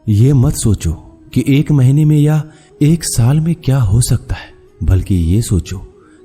ये मत सोचो कि 1 महीने में या 1 साल में क्या हो सकता है, बल्कि ये सोचो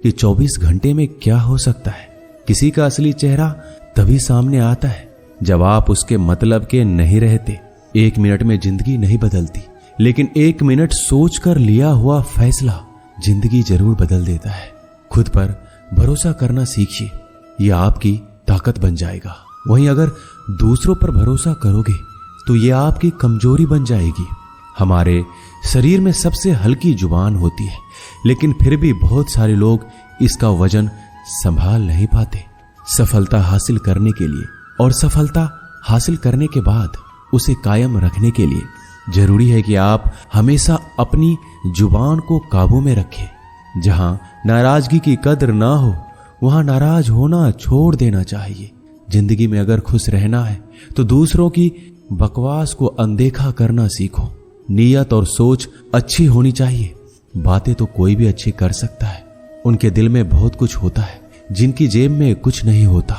कि 24 घंटे में क्या हो सकता है। किसी का असली चेहरा तभी सामने आता है जब आप उसके मतलब के नहीं रहते। 1 मिनट में जिंदगी नहीं बदलती, लेकिन 1 मिनट सोचकर लिया हुआ फैसला जिंदगी जरूर बदल देता है। खुद पर भरोसा करना सीखिए, यह आपकी ताकत बन जाएगा। वहीं अगर दूसरों पर भरोसा करोगे तो यह आपकी कमजोरी बन जाएगी। हमारे शरीर में सबसे हल्की जुबान होती है, लेकिन फिर भी बहुत सारे लोग इसका वजन संभाल नहीं पाते। सफलता हासिल करने के लिए और सफलता हासिल करने के बाद उसे कायम रखने के लिए जरूरी है कि आप हमेशा अपनी जुबान को काबू में रखें। जहां नाराजगी की कद्र ना हो वहां नाराज होना छोड़ देना चाहिए। जिंदगी में अगर खुश रहना है तो दूसरों की बकवास को अनदेखा करना सीखो। नीयत और सोच अच्छी होनी चाहिए। बातें तो कोई भी अच्छी कर सकता है, उनके दिल में बहुत कुछ होता है जिनकी जेब में कुछ नहीं होता।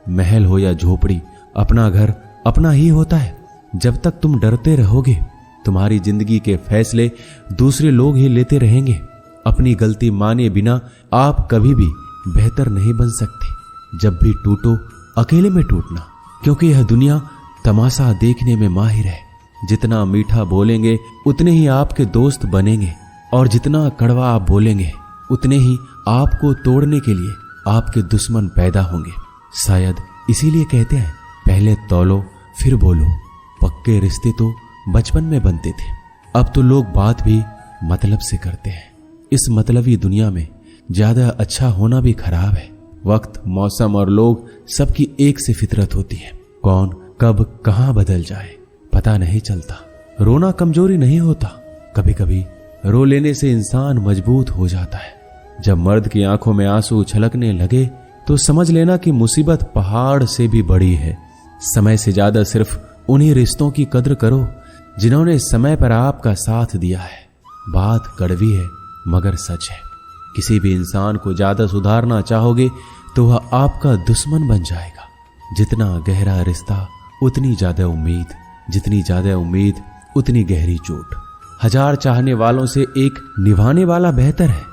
महल हो या झोपड़ी, अपना घर अपना ही होता है। जब तक तुम डरते रहोगे तुम्हारी जिंदगी के फैसले दूसरे लोग ही लेते रहेंगे। अपनी गलती माने बिना आप कभी भी बेहतर नहीं बन सकते। जब भी टूटो अकेले में टूटना, क्योंकि यह दुनिया तमाशा देखने में माहिर है। जितना मीठा बोलेंगे उतने ही आपके दोस्त बनेंगे, और जितना कड़वा आप बोलेंगे उतने ही आपको तोड़ने के लिए आपके दुश्मन पैदा होंगे। शायद इसीलिए कहते हैं पहले तौलो फिर बोलो। पक्के रिश्ते तो बचपन में बनते थे, अब तो लोग बात भी मतलब से करते हैं। इस मतलबी दुनिया में ज्यादा अच्छा होना भी खराब है। वक्त, मौसम और लोग सबकी एक सी फितरत होती है। कौन कब कहां बदल जाए पता नहीं चलता। रोना कमजोरी नहीं होता, कभी कभी रो लेने से इंसान मजबूत हो जाता है। जब मर्द की आंखों में आंसू छलकने लगे तो समझ लेना कि मुसीबत पहाड़ से भी बड़ी है। समय से ज्यादा सिर्फ उन्हीं रिश्तों की कद्र करो जिन्होंने समय पर आपका साथ दिया है। बात कड़वी है मगर सच है। किसी भी इंसान को ज्यादा सुधारना चाहोगे तो वह आपका दुश्मन बन जाएगा। जितना गहरा रिश्ता उतनी ज्यादा उम्मीद, जितनी ज्यादा उम्मीद उतनी गहरी चोट। 1000 चाहने वालों से एक निभाने वाला बेहतर है।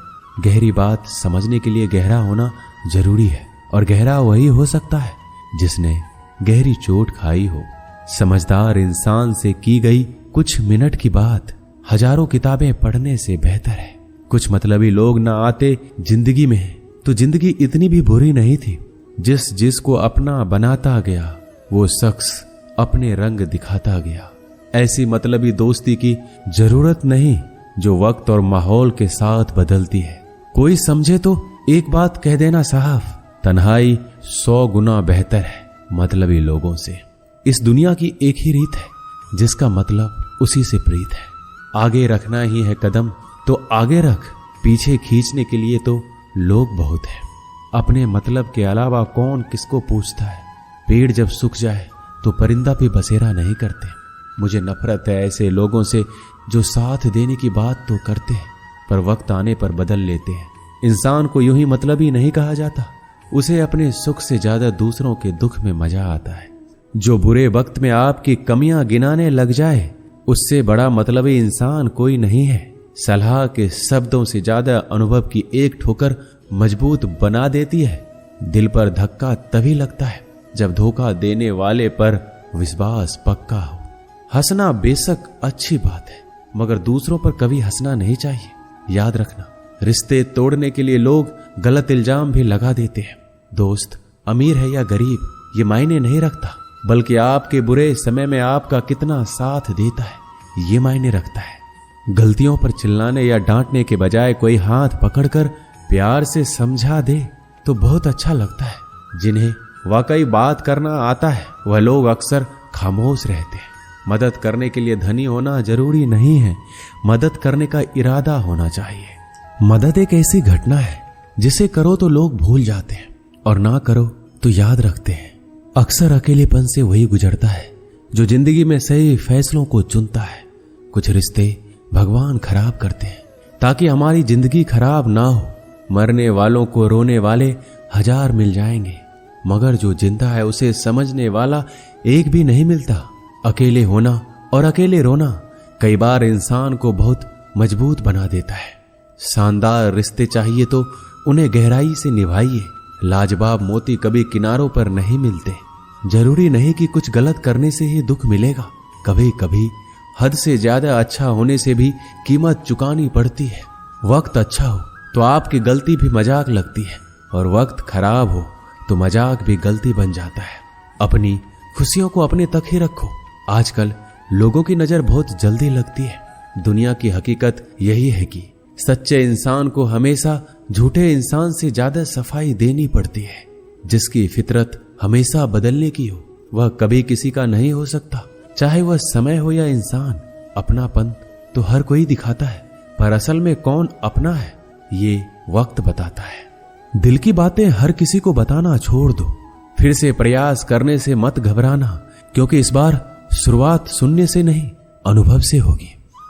गहरी बात समझने के लिए गहरा होना जरूरी है, और गहरा वही हो सकता है जिसने गहरी चोट खाई हो। समझदार इंसान से की गई कुछ मिनट की बात हजारों किताबें पढ़ने से बेहतर है। कुछ मतलबी लोग ना आते जिंदगी में तो जिंदगी इतनी भी बुरी नहीं थी। जिसको अपना बनाता गया वो शख्स अपने रंग दिखाता गया। ऐसी मतलबी दोस्ती की जरूरत नहीं जो वक्त और माहौल के साथ बदलती है। कोई समझे तो एक बात कह देना साहब, तन्हाई 100 गुना बेहतर है मतलबी लोगों से। इस दुनिया की एक ही रीत है जिसका मतलब उसी से प्रीत है। आगे रखना ही है कदम तो आगे रख, पीछे खींचने के लिए तो लोग बहुत है। अपने मतलब के अलावा कौन किसको पूछता है। पेड़ जब सूख जाए तो परिंदा भी बसेरा नहीं करते। मुझे नफरत है ऐसे लोगों से जो साथ देने की बात तो करते हैं पर वक्त आने पर बदल लेते हैं। इंसान को यूं ही मतलबी नहीं कहा जाता, उसे अपने सुख से ज्यादा दूसरों के दुख में मजा आता है। जो बुरे वक्त में आपकी कमियां गिनाने लग जाए उससे बड़ा मतलबी इंसान कोई नहीं है। सलाह के शब्दों से ज्यादा अनुभव की एक ठोकर मजबूत बना देती है। दिल पर धक्का तभी लगता है जब धोखा देने वाले पर विश्वास पक्का हो। हंसना बेशक अच्छी बात है मगर दूसरों पर कभी हंसना नहीं चाहिए। याद रखना, रिश्ते तोड़ने के लिए लोग गलत इल्जाम भी लगा देते हैं। दोस्त अमीर है या गरीब ये मायने नहीं रखता, बल्कि आपके बुरे समय में आपका कितना साथ देता है ये मायने रखता है। गलतियों पर चिल्लाने या डांटने के बजाय कोई हाथ पकड़कर प्यार से समझा दे तो बहुत अच्छा लगता है। जिन्हें वाकई बात करना आता है वह लोग अक्सर खामोश रहते हैं। मदद करने के लिए धनी होना जरूरी नहीं है, मदद करने का इरादा होना चाहिए। मदद एक ऐसी घटना है जिसे करो तो लोग भूल जाते हैं और ना करो तो याद रखते हैं। अक्सर अकेलेपन से वही गुजरता है जो जिंदगी में सही फैसलों को चुनता है। कुछ रिश्ते भगवान खराब करते हैं ताकि हमारी जिंदगी खराब ना हो। मरने वालों को रोने वाले 1000 मिल जाएंगे मगर जो जिंदा है उसे समझने वाला एक भी नहीं मिलता। अकेले होना और अकेले रोना कई बार इंसान को बहुत मजबूत बना देता है। शानदार रिश्ते चाहिए तो उन्हें गहराई से निभाइए। लाजवाब मोती कभी किनारों पर नहीं मिलते। जरूरी नहीं कि कुछ गलत करने से ही दुख मिलेगा। कभी कभी हद से ज्यादा अच्छा होने से भी कीमत चुकानी पड़ती है। वक्त अच्छा हो तो आपकी गलती भी मजाक लगती है, और वक्त खराब हो तो मजाक भी गलती बन जाता है। अपनी खुशियों को अपने तक ही रखो। आजकल लोगों की नजर बहुत जल्दी लगती है। दुनिया की हकीकत यही है कि सच्चे इंसान को हमेशा झूठे इंसान से ज्यादा सफाई देनी पड़ती है। जिसकी फितरत हमेशा बदलने की हो वह कभी किसी का नहीं हो सकता, चाहे वह समय हो या इंसान। अपनापन तो हर कोई दिखाता है, पर असल में कौन अपना है ये वक्त बताता है। दिल की बातें हर किसी को बताना छोड़ दो। फिर से प्रयास करने से मत घबराना, क्योंकि इस बार शुरुआत सुनने से नहीं अनुभव से होगी।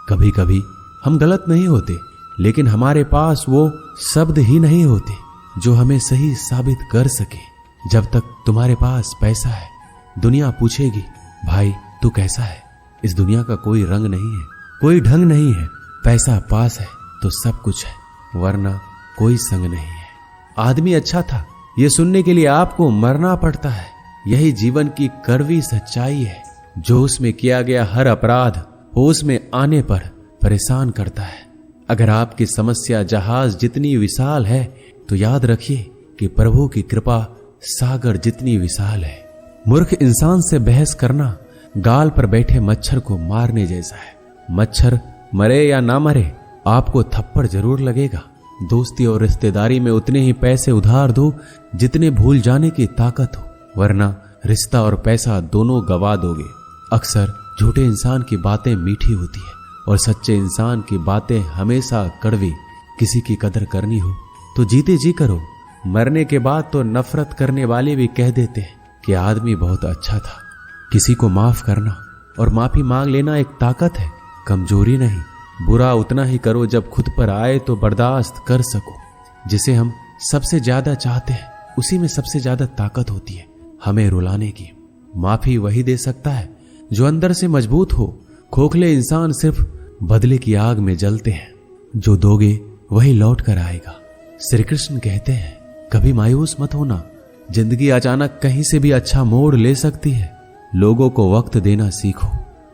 कभी कभी हम गलत नहीं होते, लेकिन हमारे पास वो शब्द ही नहीं होते जो हमें सही साबित कर सके। जब तक तुम्हारे पास पैसा है, दुनिया पूछेगी भाई तू कैसा है। इस दुनिया का कोई रंग नहीं है, कोई ढंग नहीं है। पैसा पास है तो सब कुछ है, वरना कोई संग नहीं है। आदमी अच्छा था ये सुनने के लिए आपको मरना पड़ता है। यही जीवन की कड़वी सच्चाई है। जो उसमें किया गया हर अपराध होश में आने पर परेशान करता है। अगर आपकी समस्या जहाज जितनी विशाल है तो याद रखिए कि प्रभु की कृपा सागर जितनी विशाल है। मूर्ख इंसान से बहस करना गाल पर बैठे मच्छर को मारने जैसा है। मच्छर मरे या ना मरे आपको थप्पड़ जरूर लगेगा। दोस्ती और रिश्तेदारी में उतने ही पैसे उधार दो जितने भूल जाने की ताकत हो, वरना रिश्ता और पैसा दोनों गवा दोगे। अक्सर झूठे इंसान की बातें मीठी होती है और सच्चे इंसान की बातें हमेशा कड़वी। किसी की कदर करनी हो तो जीते जी करो। मरने के बाद तो नफरत करने वाले भी कह देते हैं कि आदमी बहुत अच्छा था। किसी को माफ करना और माफी मांग लेना एक ताकत है, कमजोरी नहीं। बुरा उतना ही करो जब खुद पर आए तो बर्दाश्त कर सको। जिसे हम सबसे ज्यादा चाहते हैं उसी में सबसे ज्यादा ताकत होती है हमें रुलाने की। माफी वही दे सकता है जो अंदर से मजबूत हो। खोखले इंसान सिर्फ बदले की आग में जलते हैं। जो दोगे वही लौट कर आएगा। श्री कृष्ण कहते हैं कभी मायूस मत होना, जिंदगी अचानक कहीं से भी अच्छा मोड़ ले सकती है। लोगों को वक्त देना सीखो,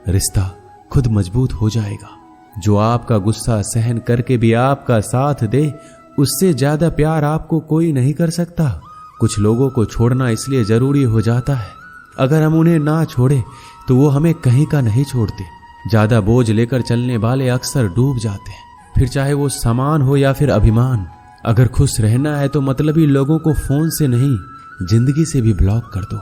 रिश्ता खुद मजबूत हो जाएगा। जो आपका गुस्सा सहन करके भी आपका साथ दे, उससे ज्यादा प्यार आपको कोई नहीं कर सकता। कुछ लोगों को छोड़ना इसलिए जरूरी हो जाता है, अगर हम उन्हें ना छोड़े तो वो हमें कहीं का नहीं छोड़ते। ज्यादा बोझ लेकर चलने वाले अक्सर डूब जाते हैं, फिर चाहे वो सामान हो या फिर अभिमान। अगर खुश रहना है तो मतलबी लोगों को फोन से नहीं जिंदगी से भी ब्लॉक कर दो।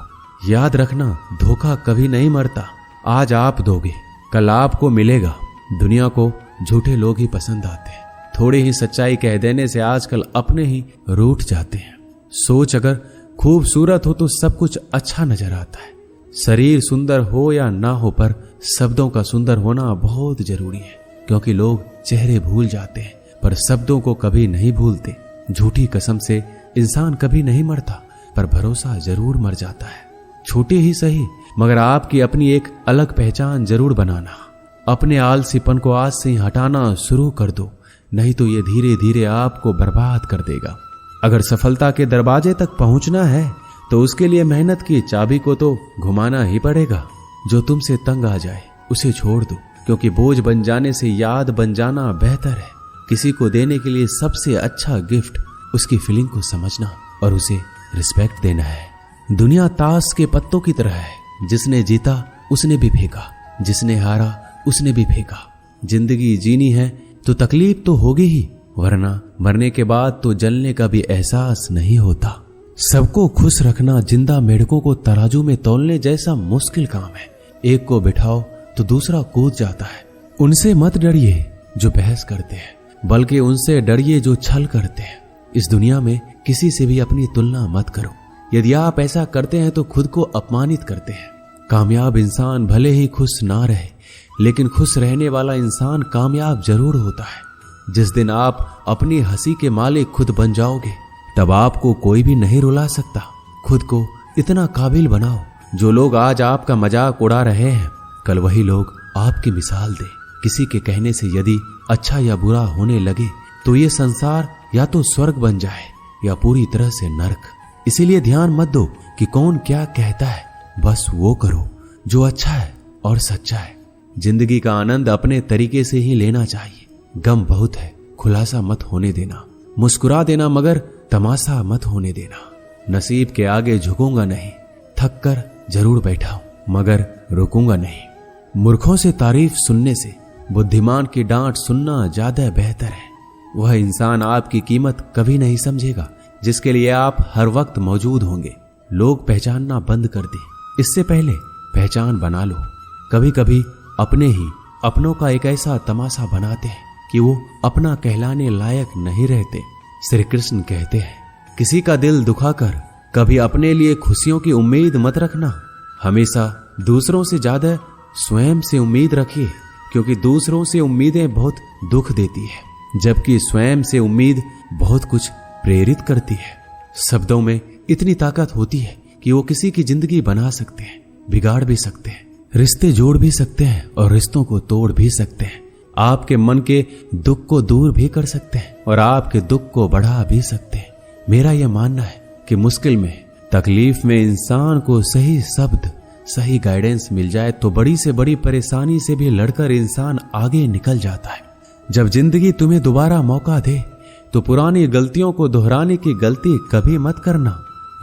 याद रखना धोखा कभी नहीं मरता। आज आप दोगे कल आपको मिलेगा। दुनिया को झूठे लोग ही पसंद आते हैं। थोड़ी ही सच्चाई कह देने से आजकल अपने ही रूठ जाते हैं। सोच अगर खूबसूरत हो तो सब कुछ अच्छा नजर आता है। शरीर सुंदर हो या ना हो, पर शब्दों का सुंदर होना बहुत जरूरी है, क्योंकि लोग चेहरे भूल जाते हैं पर शब्दों को कभी नहीं भूलते। झूठी कसम से इंसान कभी नहीं मरता, पर भरोसा जरूर मर जाता है। छोटी ही सही मगर आपकी अपनी एक अलग पहचान जरूर बनाना। अपने आलसीपन को आज से ही हटाना शुरू कर दो, नहीं तो ये धीरे धीरे आपको बर्बाद कर देगा। अगर सफलता के दरवाजे तक पहुंचना है तो उसके लिए मेहनत की चाबी को तो घुमाना ही पड़ेगा। जो तुमसे तंग आ जाए उसे छोड़ दो, क्योंकि बोझ बन जाने से याद बन जाना बेहतर है। किसी को देने के लिए सबसे अच्छा गिफ्ट उसकी फीलिंग को समझना और उसे रिस्पेक्ट देना है। दुनिया ताश के पत्तों की तरह है, जिसने जीता उसने भी फेंका, जिसने हारा उसने भी फेंका। जिंदगी जीनी है तो तकलीफ तो होगी ही, वरना मरने के बाद तो जलने का भी एहसास नहीं होता। सबको खुश रखना जिंदा मेढकों को तराजू में तौलने जैसा मुश्किल काम है। एक को बिठाओ तो दूसरा कूद जाता है। उनसे मत डरिए जो बहस करते हैं, बल्कि उनसे डरिए जो छल करते हैं। इस दुनिया में किसी से भी अपनी तुलना मत करो। यदि आप ऐसा करते हैं तो खुद को अपमानित करते हैं। कामयाब इंसान भले ही खुश ना रहे, लेकिन खुश रहने वाला इंसान कामयाब जरूर होता है। जिस दिन आप अपनी हंसी के मालिक खुद बन जाओगे, तब आपको कोई भी नहीं रुला सकता। खुद को इतना काबिल बनाओ, जो लोग आज आपका मजाक उड़ा रहे हैं कल वही लोग आपकी मिसाल दे। किसी के कहने से यदि अच्छा या बुरा होने लगे तो ये संसार या तो स्वर्ग बन जाए या पूरी तरह से नरक। इसीलिए ध्यान मत दो कि कौन क्या कहता है, बस वो करो जो अच्छा है और सच्चा है। जिंदगी का आनंद अपने तरीके से ही लेना चाहिए। गम बहुत है, खुलासा मत होने देना। मुस्कुरा देना मगर तमाशा मत होने देना। नसीब के आगे झुकूंगा नहीं, थक कर जरूर बैठा हूं मगर रुकूंगा नहीं। मूर्खों से तारीफ सुनने से बुद्धिमान की डांट सुनना ज्यादा बेहतर है। वह इंसान आपकी कीमत कभी नहीं समझेगा जिसके लिए आप हर वक्त मौजूद होंगे। लोग पहचानना बंद कर दें, इससे पहले पहचान बना लो। कभी कभी अपने ही अपनों का एक ऐसा तमाशा बनाते हैं कि वो अपना कहलाने लायक नहीं रहते। श्री कृष्ण कहते हैं, किसी का दिल दुखाकर कभी अपने लिए खुशियों की उम्मीद मत रखना। हमेशा दूसरों से ज्यादा स्वयं से उम्मीद रखिए, क्योंकि दूसरों से उम्मीदें बहुत दुख देती है, जबकि स्वयं से उम्मीद बहुत कुछ प्रेरित करती है। शब्दों में इतनी ताकत होती है कि वो किसी की जिंदगी बना सकते हैं, बिगाड़ भी सकते हैं, रिश्ते जोड़ भी सकते हैं और रिश्तों को तोड़ भी सकते हैं। आपके मन के दुख को दूर भी कर सकते हैं और आपके दुख को बढ़ा भी सकते हैं। मेरा यह मानना है कि मुश्किल में, तकलीफ में इंसान को सही शब्द, सही गाइडेंस मिल जाए तो बड़ी से बड़ी परेशानी से भी लड़कर इंसान आगे निकल जाता है। जब जिंदगी तुम्हें दोबारा मौका दे तो पुरानी गलतियों को दोहराने की गलती कभी मत करना।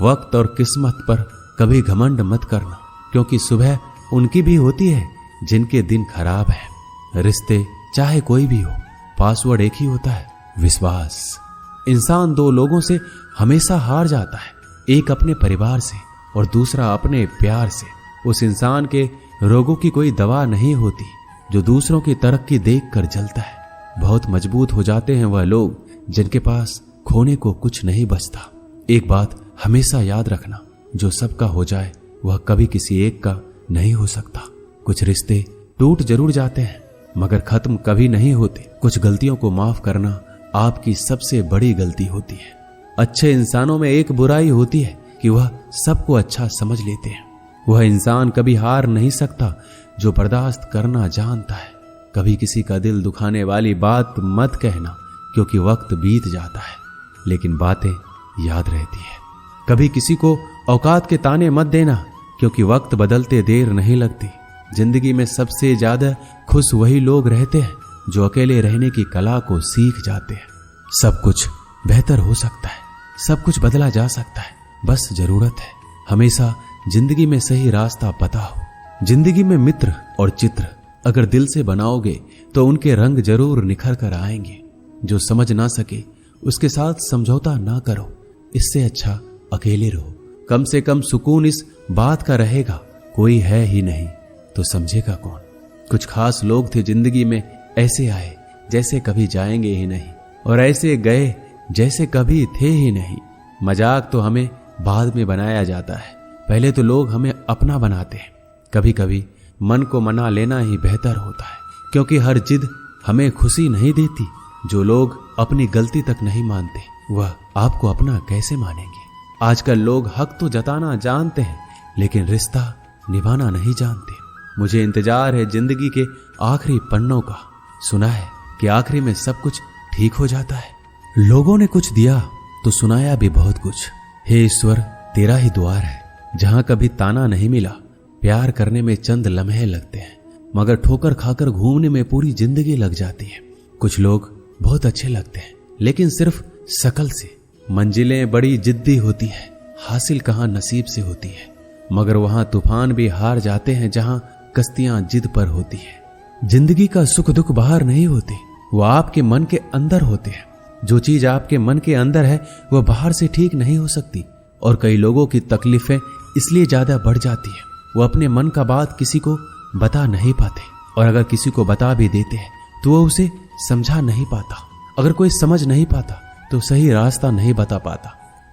वक्त और किस्मत पर कभी घमंड मत करना, क्योंकि सुबह उनकी भी होती है जिनके दिन खराब है। रिश्ते चाहे कोई भी हो, पासवर्ड एक ही होता है, विश्वास। इंसान दो लोगों से हमेशा हार जाता है, एक अपने परिवार से और दूसरा अपने प्यार से। उस इंसान के रोगों की कोई दवा नहीं होती जो दूसरों की तरक्की देखकर जलता है। बहुत मजबूत हो जाते हैं वह लोग जिनके पास खोने को कुछ नहीं बचता। एक बात हमेशा याद रखना, जो सबका हो जाए वह कभी किसी एक का नहीं हो सकता। कुछ रिश्ते टूट जरूर जाते हैं मगर खत्म कभी नहीं होते। कुछ गलतियों को माफ करना आपकी सबसे बड़ी गलती होती है। अच्छे इंसानों में एक बुराई होती है कि वह सबको अच्छा समझ लेते हैं। वह इंसान कभी हार नहीं सकता जो बर्दाश्त करना जानता है। कभी किसी का दिल दुखाने वाली बात मत कहना, क्योंकि वक्त बीत जाता है लेकिन बातें याद रहती है। कभी किसी को औकात के ताने मत देना, क्योंकि वक्त बदलते देर नहीं लगती। जिंदगी में सबसे ज्यादा खुश वही लोग रहते हैं जो अकेले रहने की कला को सीख जाते हैं। सब कुछ बेहतर हो सकता है, सब कुछ बदला जा सकता है, बस जरूरत है हमेशा जिंदगी में सही रास्ता पता हो। जिंदगी में मित्र और चित्र अगर दिल से बनाओगे तो उनके रंग जरूर निखर कर आएंगे। जो समझ ना सके उसके साथ समझौता ना करो, इससे अच्छा अकेले रहो। कम से कम सुकून इस बात का रहेगा, कोई है ही नहीं तो समझेगा कौन। कुछ खास लोग थे जिंदगी में, ऐसे आए जैसे कभी जाएंगे ही नहीं और ऐसे गए जैसे कभी थे ही नहीं। मजाक तो हमें बाद में बनाया जाता है, पहले तो लोग हमें अपना बनाते हैं। कभी कभी मन को मना लेना ही बेहतर होता है, क्योंकि हर जिद हमें खुशी नहीं देती। जो लोग अपनी गलती तक नहीं मानते वह आपको अपना कैसे मानेंगे। आजकल लोग हक तो जताना जानते हैं लेकिन रिश्ता निभाना नहीं जानते। मुझे इंतजार है जिंदगी के आखिरी पन्नों का। सुना है कि आखिरी में सब कुछ ठीक हो जाता है। लोगों ने कुछ दिया तो सुनाया भी बहुत कुछ। हे ईश्वर, तेरा ही द्वार है। जहां कभी ताना नहीं मिला, प्यार करने में चंद लम्हे लगते हैं मगर ठोकर खाकर घूमने में पूरी जिंदगी लग जाती है। कुछ लोग बहुत अच्छे लगते हैं लेकिन सिर्फ शकल से। मंजिलें बड़ी जिद्दी होती है, हासिल कहां नसीब से होती है, मगर वहां तूफान भी हार जाते हैं जहां कश्तियां जिद पर होती है। जिंदगी का सुख दुख बाहर नहीं होते, वह आपके मन के अंदर होते हैं। जो चीज आपके मन के अंदर है वह बाहर से ठीक नहीं हो सकती। और कई लोगों की तकलीफें इसलिए ज्यादा बढ़ जाती है, वो अपने मन का बात किसी को बता नहीं पाते, और अगर किसी को बता भी देते हैं तो वह उसे समझा नहीं पाता। अगर कोई समझ नहीं पाता तो सही रास्ता नहीं बता पाता।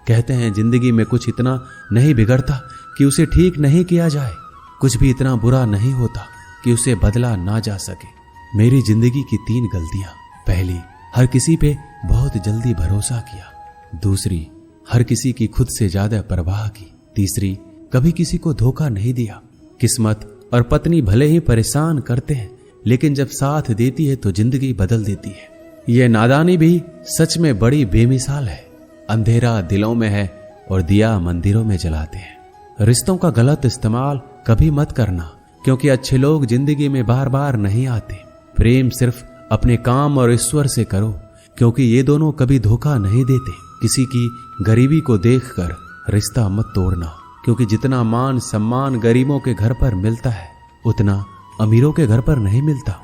कहते हैं जिंदगी में कुछ इतना नहीं बिगड़ता कि उसे ठीक नहीं किया जाए, कुछ भी इतना बुरा नहीं होता कि उसे बदला ना जा सके। मेरी जिंदगी की 3 गलतियां। पहली, हर किसी पे बहुत जल्दी भरोसा किया। दूसरी, हर किसी की खुद से ज्यादा परवाह की। तीसरी, कभी किसी को धोखा नहीं दिया। किस्मत और पत्नी भले ही परेशान करते हैं, लेकिन जब साथ देती है तो जिंदगी बदल देती है। यह नादानी भी सच में बड़ी बेमिसाल है। अंधेरा दिलों में है और दिया मंदिरों में जलाते हैं। रिश्तों का गलत इस्तेमाल कभी मत करना, क्योंकि अच्छे लोग जिंदगी में बार बार नहीं आते। प्रेम सिर्फ अपने काम और ईश्वर से करो, क्योंकि ये दोनों कभी धोखा नहीं देते। किसी की गरीबी को देखकर रिश्ता मत तोड़ना, क्योंकि जितना मान सम्मान गरीबों के घर पर मिलता है, उतना अमीरों के घर पर नहीं मिलता।